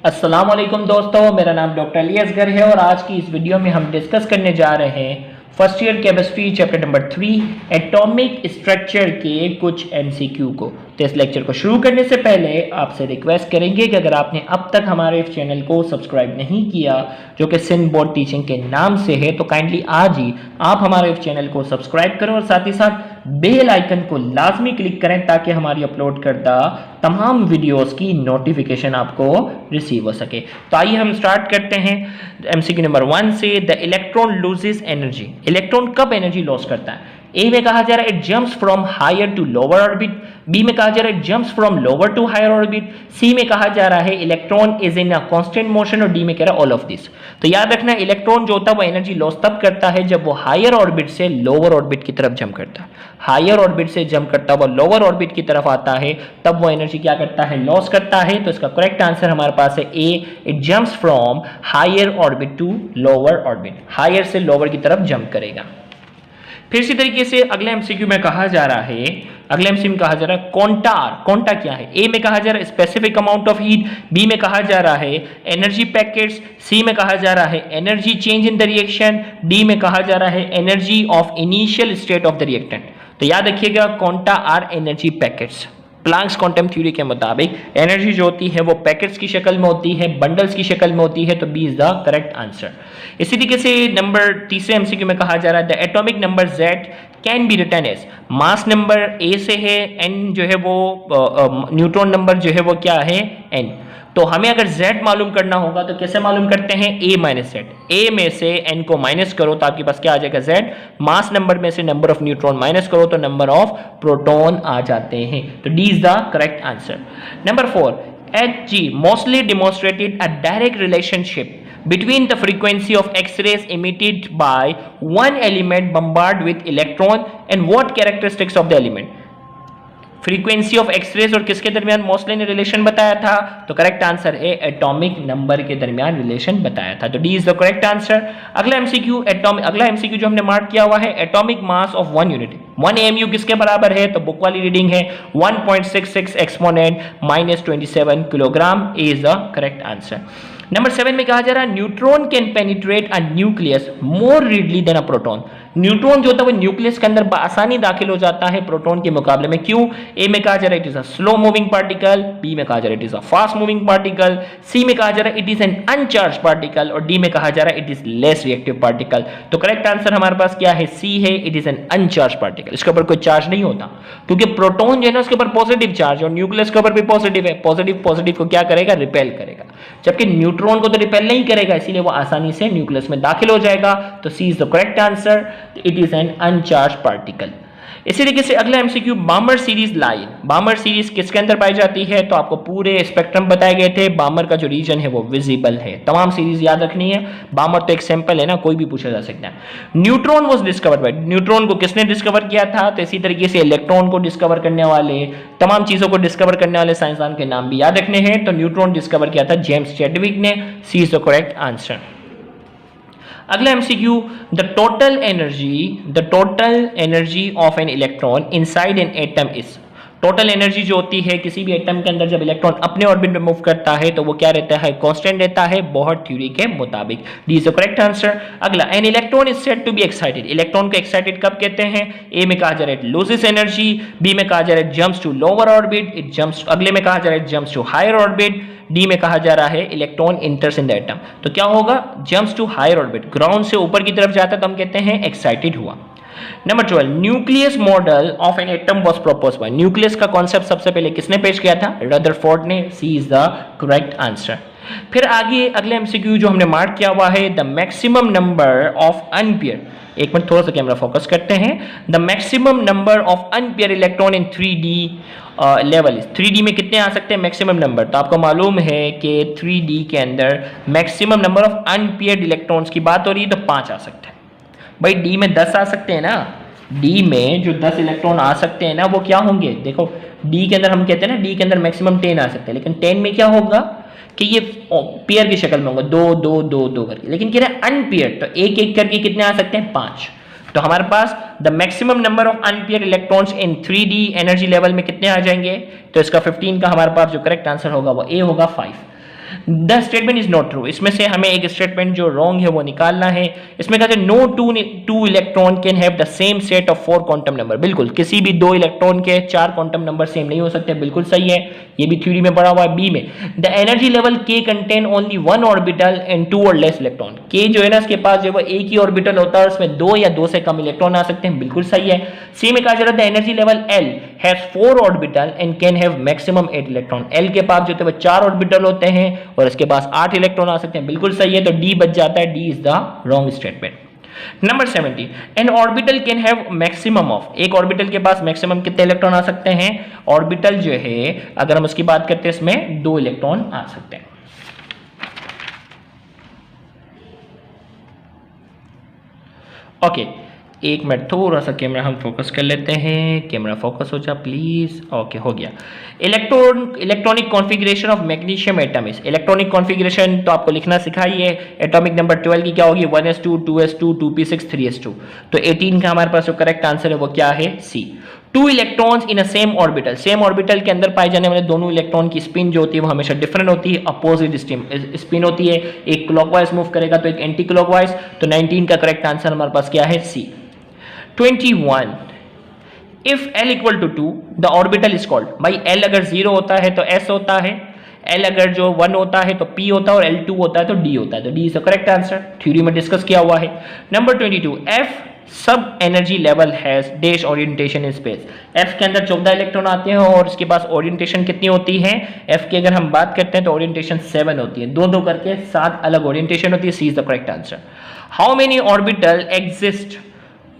अस्सलाम वालेकुम दोस्तों, मेरा नाम डॉक्टर अली असगर है और आज की इस वीडियो में हम डिस्कस करने जा रहे हैं first year chemistry chapter number 3 atomic structure के कुछ एमसीक्यू को। तो इस लेक्चर को शुरू करने से पहले आपसे रिक्वेस्ट करेंगे कि अगर आपने अब तक हमारे इस चैनल को सब्सक्राइब नहीं किया जो कि सिंध बोर्ड टीचिंग के नाम से है, तो काइंडली आज ही आप हमारे इस चैनल को सब्सक्राइब करें और साथ ही साथ बेल आइकन को लाजमी क्लिक करें ताकि हमारी अपलोड करदा तमाम वीडियोस की नोटिफिकेशन आपको रिसीव हो सके। तो आइए हम स्टार्ट करते हैं एमसीक्यू नंबर 1 से। The electron loses energy. Electron कब एनर्जी लॉस करता है? ए में कहा जा रहा है it jumps from higher to lower orbit, B में कहा जा रहा है it jumps from lower to higher orbit, C में कहा जा रहा है electron is in a constant motion और डी में कह रहा है ऑल ऑफ दिस। तो याद रखना इलेक्ट्रॉन जो होता है वो एनर्जी लॉस तब करता है जब वो हायर ऑर्बिट से लोअर ऑर्बिट की तरफ जंप करता है। हायर ऑर्बिट से जंप करता हुआ लोअर ऑर्बिट की तरफ आता है तब वो एनर्जी क्या करता है? लॉस करता है। तो इसका करेक्ट आंसर हमारे पास है A, it jumps from higher orbit to lower orbit. Higher से लोअर की तरफ जंप करेगा। फिर इसी तरीके से अगले एमसीक्यू में कहा जा रहा है, अगले एमसीक्यू में कहा जा रहा है क्वांटार। क्वांटा क्या है? ए में कहा जा रहा है specific amount of heat, B में कहा जा रहा है एनर्जी पैकेट्स, सी में कहा जा रहा है energy change in the reaction, D में कहा जा रहा है energy of initial state of the reactant. तो याद रखिएगा quanta are energy packets. Planck's quantum theory के मुताबिक एनर्जी जो होती है वो पैकेट्स की शक्ल में होती है, बंडल्स की शक्ल में होती है। तो B is the correct answer. इसी तरीके से नंबर तीसरे एमसीक्यू में कहा जा रहा है the atomic number Z can be written as. Mass number A से है, n जो है वो न्यूट्रॉन नंबर जो है वो क्या है? n। तो हमें अगर Z मालूम करना होगा तो कैसे मालूम करते हैं? A minus Z। A में से n को माइनस करो तो आपके पास क्या आ जाएगा? Z। मास नंबर में से नंबर ऑफ न्यूट्रॉन माइनस करो तो नंबर ऑफ प्रोटॉन आ जाते हैं। तो D is the correct answer. Number 4, Hg mostly demonstrated a direct relationship between the frequency of X-rays emitted by one element bombarded with electron and what characteristics of the element। Frequency of X rays और किसके दरमियान Moseley ने relation बताया था? तो correct answer है atomic number के दरमियान रिलेशन बताया था। तो D is the correct answer. अगला एमसीक्यू अगला एमसीक्यू जो हमने मार्क किया हुआ है atomic mass of 1 unit. 1 AMU किसके बराबर है? तो बुक वाली रीडिंग है 1.66 exponent -27 kilogram. A is the correct answer. Number 7 में कहा जा रहा है neutron can penetrate a nucleus more readily than a proton. Neutron जो होता है वो न्यूक्लियस के अंदर आसानी दाखिल हो जाता है प्रोटॉन के मुकाबले में। क्यों? ए में कहा जा रहा है it is a slow moving particle, B में कहा जा रहा है it is a fast moving particle, C में कहा जा रहा है it is an uncharged particle और डी में कहा जा रहा है it is less reactive particle. तो करेक्ट आंसर हमारे पास क्या है? सी है, it is an uncharged particle. इसके ऊपर कोई चार्ज नहीं होता क्योंकि प्रोटॉन जो है ना उसके ऊपर पॉजिटिव चार्ज और न्यूक्लियस के ऊपर भी पॉजिटिव है। पॉजिटिव पॉजिटिव को क्या करेगा? रिपेल करेगा, जबकि न्यूट्रॉन को तो रिपेल नहीं करेगा, इसीलिए वो आसानी से न्यूक्लियस में दाखिल हो जाएगा। तो C is the correct answer, it is an uncharged particle. इसी तरीके से अगला MCQ Balmer series line. Balmer series किसके अंदर पाई जाती है? तो आपको पूरे स्पेक्ट्रम बताए गए थे। बामर का जो रीजन है वो विजिबल है। तमाम सीरीज याद रखनी है। बामर तो एक सैंपल है ना, कोई भी पूछा जा सकता है। Neutron was discovered by, neutron को किसने डिस्कवर किया था? तो इसी तरीके से इलेक्ट्रॉन को डिस्कवर करने वाले, तमाम चीजों को डिस्कवर करने वाले साइंसदान के नाम भी याद रखने हैं। तो न्यूट्रॉन डिस्कवर किया था जेम्स चैडविक ने। सी इज द करेक्ट आंसर। अगला MCQ the total energy of an electron inside an atom is. Total energy जो होती है किसी भी एटम के अंदर जब इलेक्ट्रॉन अपने ऑर्बिट में मूव करता है तो वो क्या रहता है? कांस्टेंट रहता है, बोहर थ्योरी के मुताबिक। D is the correct answer. अगला an electron is said to be excited. Electron को एक्साइटेड कब कहते हैं? ए में कहा जा रहा है इट लूजेस एनर्जी, बी में कहा जा रहा है jumps to lower orbit, it jumps, अगले में कहा जा रहा है jumps to higher orbit, D में कहा जा रहा है electron enters in the atom. तो क्या होगा? Jumps to higher orbit, ground से ऊपर की तरफ जाता है तो हम कहते हैं एक्साइटेड हुआ। Number 12 nucleus model of an atom was proposed by. Nucleus का कॉन्सेप्ट सबसे पहले किसने पेश किया था? रदरफोर्ड ने। सी इज द करेक्ट आंसर। फिर आगे अगले एमसीक्यू जो हमने मार्क किया हुआ है the maximum number of unpair. एक मिनट थोड़ा सा कैमरा फोकस करते हैं। The maximum number of unpaired electron in 3D level is. 3D में कितने आ सकते हैं मैक्सिमम नंबर? तो आपको मालूम है कि 3D के अंदर maximum number of unpaired electrons की बात हो रही है तो 5 आ सकते हैं। भाई डी में 10 आ सकते हैं ना। डी में जो 10 इलेक्ट्रॉन आ सकते हैं ना वो क्या होंगे? देखो डी के अंदर हम कहते हैं ना डी के अंदर मैक्सिमम 10 आ सकते हैं, लेकिन 10 में क्या होगा कि ये पेयर की शक्ल में होगा 2 2 2 2 करके। लेकिन कह रहे हैं अनपेयर तो एक एक करके कितने आ सकते हैं? 5। तो हमारे पास the maximum number of unpaired electrons in 3D energy level में कितने आ जाएंगे? तो इसका 15 का हमारे पास जो करेक्ट आंसर होगा वो ए होगा 5। The statement is not true, इसमें से हमें एक स्टेटमेंट जो रॉन्ग है वो निकालना है। इसमें कहते हैं no two electron can have the same set of 4 quantum number. बिल्कुल, किसी भी 2 इलेक्ट्रॉन के 4 क्वांटम नंबर सेम नहीं हो सकते, बिल्कुल सही है, ये भी थ्योरी में पढ़ा हुआ है। बी में द एनर्जी लेवल के कंटेन ओनली 1 ऑर्बिटल एंड 2 और लेस इलेक्ट्रॉन। के जो है ना इसके पास जो है एक ही ऑर्बिटल होता है, उसमें 2 या 2 से कम इलेक्ट्रॉन आ सकते हैं, बिल्कुल सही है। सी में कहा जा रहा है the energy level L has 4 orbital and can have maximum 8 electron. L के पास जो है 4 ऑर्बिटल होते हैं और इसके पास 8 इलेक्ट्रॉन आ सकते हैं, बिल्कुल सही है, तो डी बच जाता है, D is the wrong statement. Number 70 N orbital can have maximum of, एक ऑर्बिटल के पास मैक्सिमम कितने इलेक्ट्रॉन आ सकते हैं? ऑर्बिटल जो है अगर हम उसकी बात करते हैं इसमें 2 इलेक्ट्रॉन आ सकते हैं। ओके, एक मिनट, थोड़ा सा कैमरा हम फोकस कर लेते हैं, कैमरा फोकस हो जा प्लीज। ओके, हो गया। Electronic configuration of magnesium atom is, electronic configuration तो आपको लिखना सिखाई है। एटॉमिक नंबर 12 की क्या होगी? 1s2 2s2 2p6 3s2। तो 18 का हमारे पास जो करेक्ट आंसर है वो क्या है? सी। 2 electrons in a same orbital, same orbital के अंदर पाए जाने वाले दोनों इलेक्ट्रॉन की स्पिन जो होती है वो हमेशा डिफरेंट होती है, अपोजिट स्पिन होती है। एक क्लॉकवाइज मूव करेगा तो एक एंटी क्लॉकवाइज। तो 19 का करेक्ट आंसर हमारे पास क्या है? C. 21 if L equal to 2 the orbital is called. भाई L अगर 0 होता है तो S होता है, L अगर जो 1 होता है तो P होता है और L 2 होता है तो D होता है, तो D is the correct answer, theory में डिस्कस किया हुआ है। नंबर 22 F सब energy level has dash orientation in space. F के अंदर 14 इलेक्ट्रॉन आते हैं और इसके पास ओरिएंटेशन कितनी होती है? F की अगर हम बात करते हैं तो ओरिएंटेशन 7 होती है, 2-2 करके 7 अलग ओरिएंटेशन होती है। C is the correct answer. How many orbital exist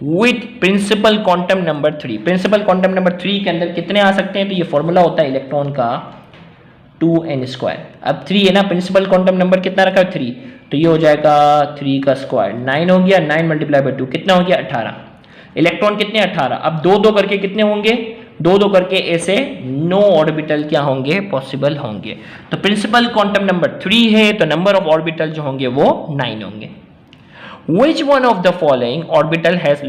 with principal quantum number 3? Principal quantum number 3 के अंदर कितने आ सकते हैं? तो ये फॉर्मूला होता है इलेक्ट्रॉन का 2n²। अब 3 है ना, प्रिंसिपल क्वांटम नंबर कितना रखा है? 3, तो ये हो जाएगा 3 का स्क्वायर, 9 हो गया, 9 मल्टीप्लाई बाई 2 कितना हो गया? 18। इलेक्ट्रॉन कितने? 18। अब 2-2 करके कितने होंगे? 2-2 करके ऐसे 9 ऑर्बिटल क्या होंगे? पॉसिबल होंगे। तो प्रिंसिपल क्वांटम नंबर 3 है तो नंबर ऑफ ऑर्बिटल जो होंगे वो 9 होंगे। Which one of the following orbital has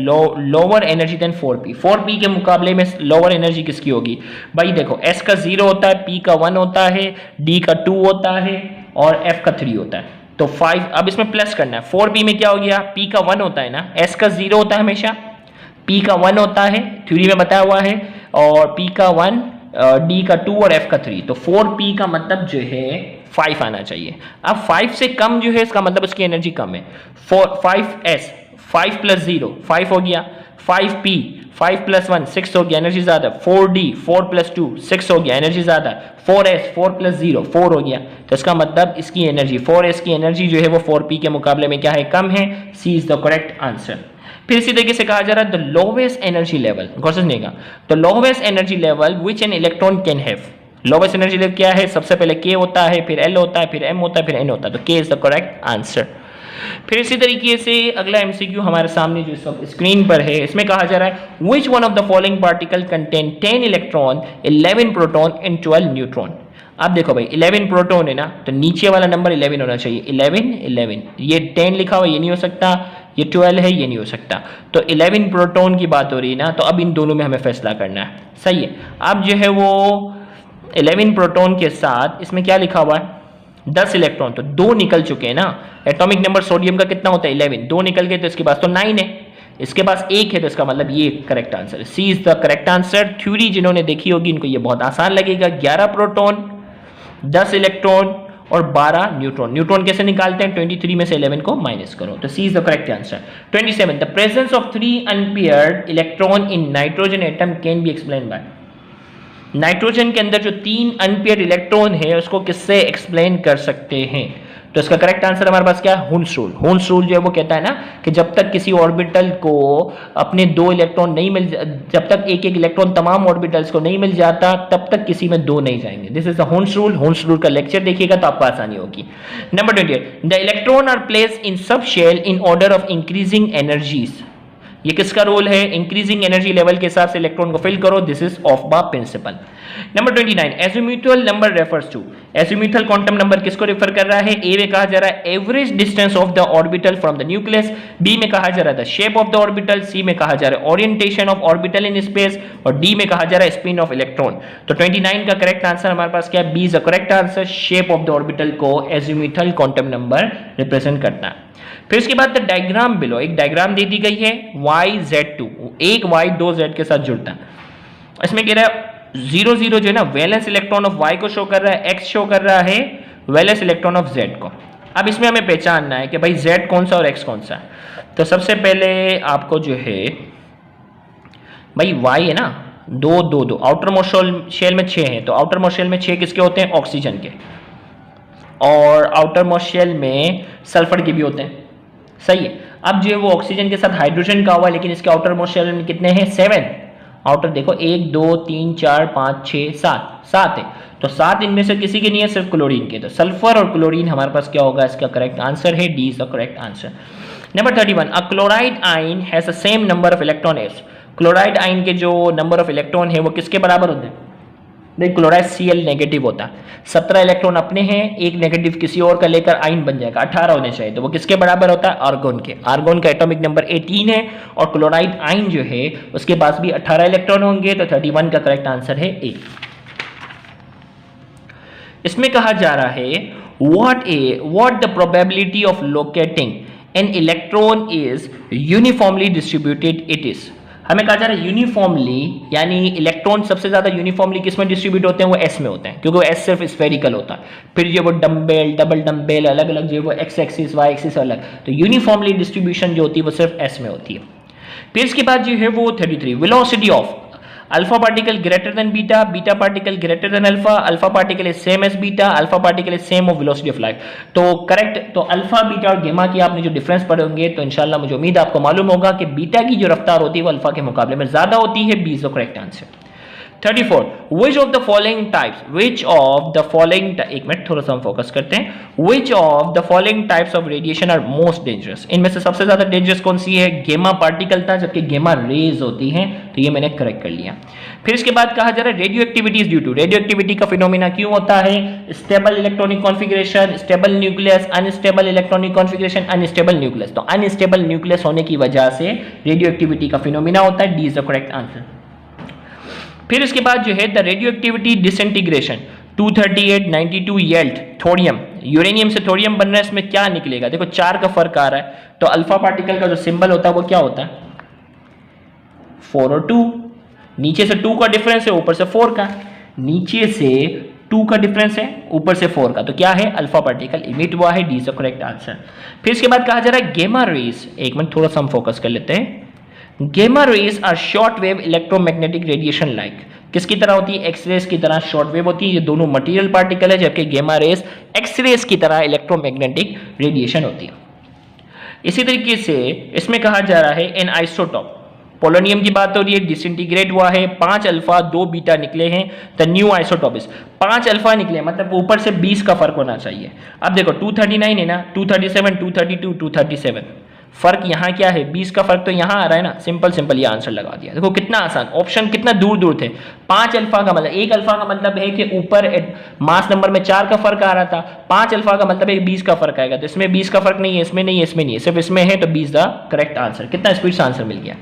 lower energy than 4p? 4p के मुकाबले में lower energy किसकी होगी? भाई देखो, s का 0 होता है, p का 1 होता है, d का 2 होता है और f का 3 होता है। तो 5, अब इसमें प्लस करना है। 4p में क्या हो गया? p का 1 होता है ना, s का 0 होता है हमेशा, p का 1 होता है, थ्योरी में बताया हुआ है, और p का 1, d का 2 और f का 3। तो 4p का मतलब जो है 5 आना चाहिए। अब 5 से कम जो है इसका मतलब उसकी एनर्जी कम है। 5s 5 + 0 5 हो गया, 5p 5 + 1 6 हो गया, एनर्जी ज्यादा। 4d 4 + 2 6 हो गया, एनर्जी ज्यादा। 4s 4 + 0 4 हो गया, तो इसका मतलब इसकी एनर्जी 4s की एनर्जी जो है वो 4p के मुकाबले में क्या है? कम है। C is the correct answer. फिर इसी तरीके से कहा जा रहा है द लोवेस्ट एनर्जी लेवल, गौर से सुनिएगा, the lowest energy level which an electron can have. Lowest energy level क्या है? सबसे पहले k होता है, फिर L होता है, फिर m होता है, फिर n होता है, तो k is the correct answer. फिर इसी तरीके से अगला एमसीक्यू हमारे सामने जो सब स्क्रीन पर है, इसमें कहा जा रहा है which one of the following particle contain 10 electron 11 proton and 12 neutron. अब देखो भाई 11 प्रोटॉन है ना, तो नीचे वाला नंबर 11 होना चाहिए, 11 ये 10 लिखा हुआ ये नहीं हो सकता, ये 12 है ये नहीं हो सकता, तो 11 प्रोटॉन की बात हो रही है ना, तो अब इन दोनों में हमें फैसला करना है। सही है। अब जो है वो 11 प्रोटॉन के साथ इसमें क्या लिखा हुआ है? 10 इलेक्ट्रॉन, तो 2 निकल चुके हैं ना। एटॉमिक नंबर सोडियम का कितना होता है? 11, 2 निकल गए तो इसके पास तो 9 है, इसके पास 1 है, तो इसका मतलब ये करेक्ट आंसर है। C is the correct answer. Theory जिन्होंने देखी होगी इनको ये बहुत आसान लगेगा। 11 प्रोटॉन 10 इलेक्ट्रॉन और 12 न्यूट्रॉन। न्यूट्रॉन कैसे निकालते हैं? 23 में से 11 को माइनस करो, तो C is the correct answer. 27 the presence of 3 unpaired electron in nitrogen atom can be explain by. Nitrogen के अंदर जो 3 अनपेयर्ड इलेक्ट्रॉन है उसको किससे एक्सप्लेन कर सकते हैं? तो इसका करेक्ट आंसर हमारे पास क्या है? Hund's rule. हुन्स रूल जो है वो कहता है ना कि जब तक किसी ऑर्बिटल को अपने 2 इलेक्ट्रॉन नहीं मिल, जब तक एक इलेक्ट्रॉन तमाम ऑर्बिटल्स को नहीं मिल जाता तब तक किसी में 2 नहीं जाएंगे। This is the Hund's rule. Hund's rule का लेक्चर देखिएगा तो आपको आसानी होगी। Number 28 the electron are placed in subshell in order of increasing energies. ये किसका रूल है? इंक्रीजिंग एनर्जी लेवल के हिसाब से इलेक्ट्रॉन को फिल करो, this is of principle. Number 29, azimuthal number refers to, azimuthal quantum number किसको refer कर रहा है? ए में कहा जा रहा है average distance of the orbital from the nucleus, B में कहा जा रहा है shape of the orbital, C में कहा जा रहा है orientation of orbital in space, और डी में कहा जा रहा है स्पिन ऑफ इलेक्ट्रॉन। तो 29 का करेक्ट आंसर हमारे पास क्या है? B is the correct answer. Shape of the orbital को एजीम्यूथल क्वांटम नंबर रिप्रेजेंट करता है। फिर इसके बाद द डायग्राम बिलो, एक डायग्राम दे दी गई है YZ2, एक Y 2 Z के साथ जुड़ता है। इसमें कह रहा है 0 0 जो है ना वैलेंस इलेक्ट्रॉन ऑफ Y को शो कर रहा है, X शो कर रहा है वैलेंस इलेक्ट्रॉन ऑफ Z को। अब इसमें हमें पहचानना है कि भाई Z कौन सा और X कौन सा है। तो सबसे पहले आपको जो है भाई Y है ना 2 2 2, आउटर मोस्ट शेल में 6 है, तो आउटर मोस्ट शेल में 6 किसके होते हैं? ऑक्सीजन के, और आउटर मोस्ट शेल में सल्फर के भी होते हैं, सही है। अब जो है वो ऑक्सीजन के साथ हाइड्रोजन का हुआ है, लेकिन इसके आउटर मोस्ट शेल में कितने हैं? 7 आउटर, देखो 1 2 3 4 5 6 7 है, तो 7 इनमें से किसी के नहीं है, सिर्फ क्लोरीन के। तो सल्फर और क्लोरीन हमारे पास क्या होगा? इसका करेक्ट आंसर है D is the correct answer. Number 31, a chloride ion has the same number of electron as, chloride ion के जो नंबर ऑफ इलेक्ट्रॉन है वो किसके बराबर होते हैं? देखिए क्लोराइड Cl नेगेटिव होता है, 17 इलेक्ट्रॉन अपने हैं, एक नेगेटिव किसी और का लेकर आयन बन जाएगा, 18 होने चाहिए, तो वो किसके बराबर होता है? आर्गोन के। आर्गोन का एटॉमिक नंबर 18 है, और क्लोराइड आयन जो है उसके पास भी 18 इलेक्ट्रॉन होंगे, तो 31 का करेक्ट आंसर है ए। इसमें कहा जा रहा है what the probability of locating N electron is uniformly distributed it is. हमें कहा जा रहा है यूनिफॉर्मली, यानी इलेक्ट्रॉन सबसे ज्यादा यूनिफॉर्मली किसमें डिस्ट्रीब्यूट होते हैं? वो एस में होते हैं, क्योंकि वो एस सिर्फ स्फेरिकल होता है। फिर जो वो डम्बेल, डबल डम्बेल अलग अलग जो है वो एक्स एक्सिस वाई एक्सिस अलग, तो यूनिफॉर्मली डिस्ट्रीब्यूशन जो होती है वो सिर्फ एस में होती है। फिर इसके बाद जो है वो 33, velocity of alpha particle greater than beta, beta particle greater than alpha, alpha particle is same as beta, alpha particle is same of velocity of light. तो करेक्ट, तो अल्फा बीटा और गेमा की आपने जो डिफरेंस पढ़े होंगे, तो इंशाल्लाह मुझे उम्मीद आपको मालूम होगा कि बीटा की जो रफ्तार होती है वो अल्फा के मुकाबले में ज्यादा होती है। B is the correct answer. 34, which of the following types, which of the following, एक मिनट थोड़ा सा हम फोकस करते हैं, which of the following types of radiation are most dangerous, इनमें से सबसे ज्यादा डेंजरस कौन सी है? गेमा पार्टिकल था, जबकि गेमा रेज होती हैं, तो ये मैंने करेक्ट कर लिया। फिर इसके बाद कहा जा रहा है radioactivity is due to, radioactivity का फिनोमिना क्यों होता है? Stable electronic configuration, stable nucleus, unstable electronic configuration, unstable nucleus. तो अनस्टेबल न्यूक्लियस होने की वजह से रेडियो एक्टिविटी का फिनोमिना होता है। D is the correct answer. फिर इसके बाद जो है the radioactivity disintegration 238 92 yield thorium, uranium से थोरियम बन रहा है, इसमें क्या निकलेगा? देखो 4 का फर्क आ रहा है, तो अल्फा पार्टिकल का जो सिंबल होता है वो क्या होता है? 4 और 2, नीचे से 2 का डिफरेंस है, ऊपर से 4 का, नीचे से 2 का डिफरेंस है, ऊपर से 4 का, तो क्या है? अल्फा पार्टिकल इमिट हुआ है। D is the correct answer. फिर इसके बाद कहा जा रहा है गेमा रेज, एक मिनट थोड़ा सा हम फोकस कर लेते हैं। Gamma rays are short wave electromagnetic radiation like, किसकी तरह होती है? एक्सरेज की तरह शॉर्ट वेव होती है, ये दोनों मटेरियल पार्टिकल है, जबकि गेमा रेज एक्सरेज की तरह इलेक्ट्रोमैग्नेटिक रेडिएशन होती है। इसी तरीके से इसमें कहा जा रहा है एन आइसोटॉप, पोलोनियम की बात हो रही है, डिसइंटीग्रेट हुआ है, 5 अल्फा 2 बीटा निकले हैं, the new isotope is 5 alpha निकले, मतलब ऊपर से 20 का फर्क होना चाहिए। अब देखो 239 है ना, 237 232 237, फर्क यहाँ क्या है? 20 का फर्क तो यहाँ आ रहा है ना, सिंपल सिंपल ये आंसर लगा दिया। देखो कितना आसान, ऑप्शन कितना दूर दूर थे। 5 अल्फा का मतलब, 1 अल्फा का मतलब है कि ऊपर मास नंबर में 4 का फर्क आ रहा था, 5 अल्फा का मतलब है 20 का फर्क आएगा, तो इसमें 20 का फर्क नहीं है, इसमें नहीं है, इसमें नहीं है, सिर्फ इसमें है, तो 20 द करेक्ट आंसर। कितना स्पीड से आंसर मिल गया।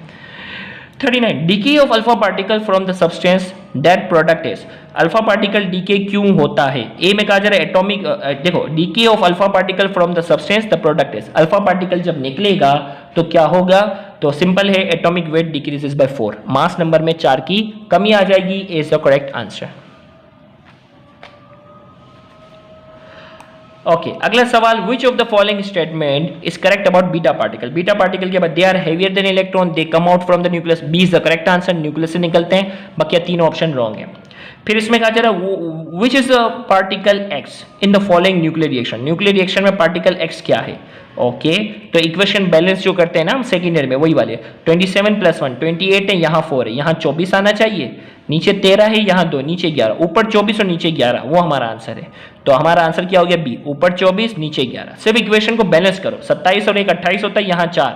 39, decay of alpha particle from the substance that product is, alpha particle decay क्यों होता है? ए में कहा जा रहा है एटॉमिक, देखो decay of alpha particle from the substance the product is, alpha particle जब निकलेगा तो क्या होगा? तो सिंपल है, atomic weight decreases by 4, mass number में 4 की कमी आ जाएगी। A is the correct answer. Okay, अगला सवाल, which of the following statement is correct about beta particle? Beta particle के बाद they are heavier than electron, they come out from the nucleus, B is the correct answer, nucleus से निकलते हैं, बाकी तीनों option wrong है। फिर इसमें कहा जा रहा है which is the particle x in the following nuclear reaction, nuclear reaction में पार्टिकल एक्स क्या है? ओके, तो इक्वेशन बैलेंस जो करते हैं ना हम सेकेंड ईयर में, वही वाले 27 + 1 28 है, यहाँ 4 है, यहाँ 24 आना चाहिए, नीचे 13 है, यहाँ 2, नीचे 11, ऊपर 24 और नीचे 11, वो हमारा आंसर है। तो हमारा आंसर क्या हो गया? बी, ऊपर 24 नीचे 11। सिर्फ इक्वेशन को बैलेंस करो, 27 और 1 28 होता है, यहाँ 4,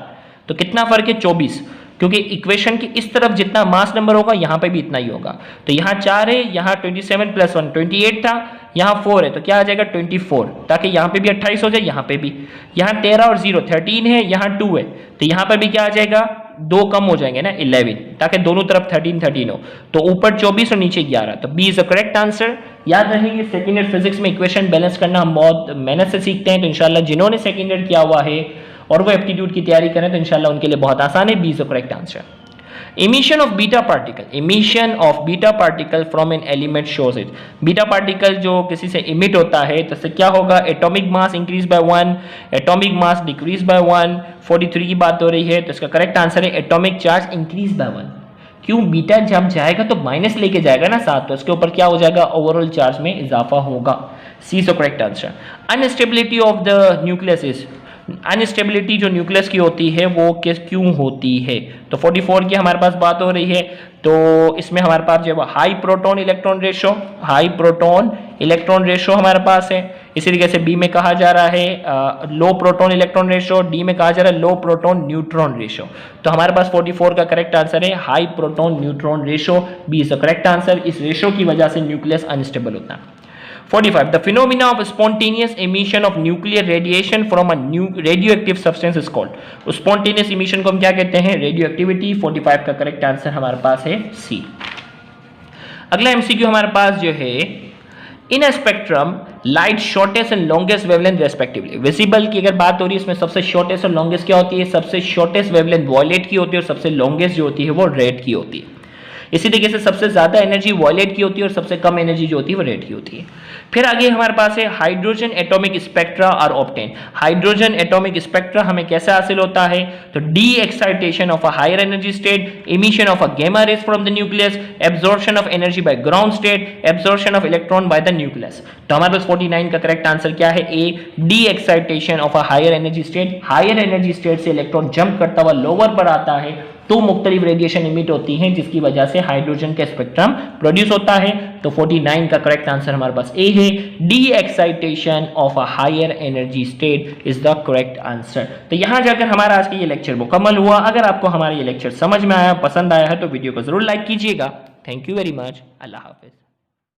तो कितना फर्क है? 24। क्योंकि इक्वेशन की इस तरफ जितना मास नंबर होगा यहाँ पे भी इतना ही होगा। तो यहाँ 4 है, यहाँ 27 + 1 28 था, यहाँ 4 है, तो क्या आ जाएगा 24, ताकि यहाँ पे भी 28 हो जाए, यहाँ पे भी। यहाँ 13 और 0 13 है, यहाँ 2 है, तो यहाँ पर भी क्या आ जाएगा, 2 कम हो जाएंगे ना 11, ताकि दोनों तरफ 13 13 हो। तो ऊपर 24 और नीचे 11, तो B is the correct answer. याद रखेंगे सेकेंड ईयर फिजिक्स में इक्वेशन बैलेंस करना हम बहुत मेहनत से सीखते हैं, तो इंशाल्लाह जिन्होंने सेकेंड ईयर किया हुआ है और वो एप्टीट्यूड की तैयारी करें तो इंशाल्लाह उनके लिए बहुत आसान है। B is the correct answer. emission of beta particle from an element shows it। Beta particle जो किसी से इमिट होता है तो इससे क्या होगा, atomic mass increase by 1, atomic mass decrease by 1। 43 की बात हो रही है, तो इसका करेक्ट आंसर है एटॉमिक चार्ज इंक्रीज बाय 1। क्यों, बीटा जब जाएगा तो माइनस लेके जाएगा ना साथ, तो इसके ऊपर क्या हो जाएगा, ओवरऑल चार्ज में इजाफा होगा। C is the correct answer. Instability of the nucleus is, instability जो न्यूक्लियस की होती है वो क्यों होती है, तो 44 की हमारे पास बात हो रही है। तो इसमें हमारे पास जो है high proton electron ratio, high proton electron ratio हमारे पास है। इसी तरीके से बी में कहा जा रहा है लो प्रोटॉन इलेक्ट्रॉन रेशो, डी में कहा जा रहा है लो प्रोटॉन न्यूट्रॉन रेशो। तो हमारे पास 44 का करेक्ट आंसर है high proton neutron ratio, B is the correct answer. इस रेशो की वजह से न्यूक्लियस अनस्टेबल होता है। 45 The phenomena of spontaneous emission of nuclear radiation from a new radioactive substance is called। spontaneous emission को हम क्या कहते हैं, रेडियोएक्टिविटी। 45 का करेक्ट आंसर हमारे पास है सी। अगला एमसीक्यू हमारे पास जो है, in a spectrum light shortest and longest wavelength respectively. Visible की अगर बात हो रही है, इसमें सबसे शॉर्टेस्ट और लॉन्गेस्ट क्या होती है, सबसे शॉर्टेस्ट वेवलेंथ वॉयलेट की होती है और सबसे लॉन्गेस्ट जो होती है वो रेड की होती है। इसी तरीके से सबसे ज्यादा एनर्जी वॉयलेट की होती है और सबसे कम एनर्जी जो होती है वो रेड की होती है। फिर आगे हमारे पास है hydrogen atomic spectra are obtain. Hydrogen atomic spectra हमें कैसे हासिल होता है, तो the excitation of a higher energy state, emission of a gamma rays from the nucleus, absorption of energy by ground state, absorption of electron by the nucleus. तो हमारे पास 49 का करेक्ट आंसर क्या है, A, the excitation of a higher energy state. Higher energy state से electron jump करता हुआ lower पर आता है तो मुख्तलिफ रेडिएशन इमिट होती हैं जिसकी वजह से हाइड्रोजन का स्पेक्ट्रम प्रोड्यूस होता है। तो 49 का करेक्ट आंसर हमारे पास ए है, D excitation of a higher energy state is the correct answer. तो यहां जाकर हमारा आज का ये लेक्चर मुकम्मल हुआ। अगर आपको हमारा ये लेक्चर समझ में आया, पसंद आया है तो वीडियो को जरूर लाइक कीजिएगा। Thank you very much. Allah Hafiz.